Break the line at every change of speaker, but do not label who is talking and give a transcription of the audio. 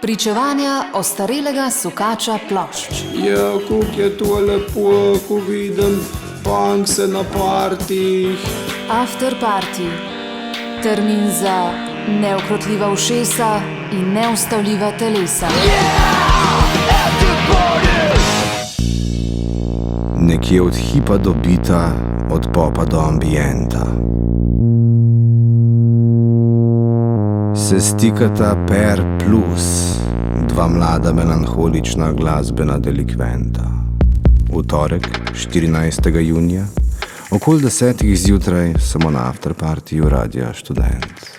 Pričevanja ostarelega sukača plošč.
Ja, kako je to lepo, ko vidim punkse na partijih.
After party. Termin za neukrotljiva ušesa in neustavljiva telesa.
Nekje od hipa do bita, od popa do ambienta. Se stikata Per plus, dva mlada melanholična glasbena delikventa. V torek, 14. junija, okoli 10. zjutraj, samo na afterpartiju Radia Študent.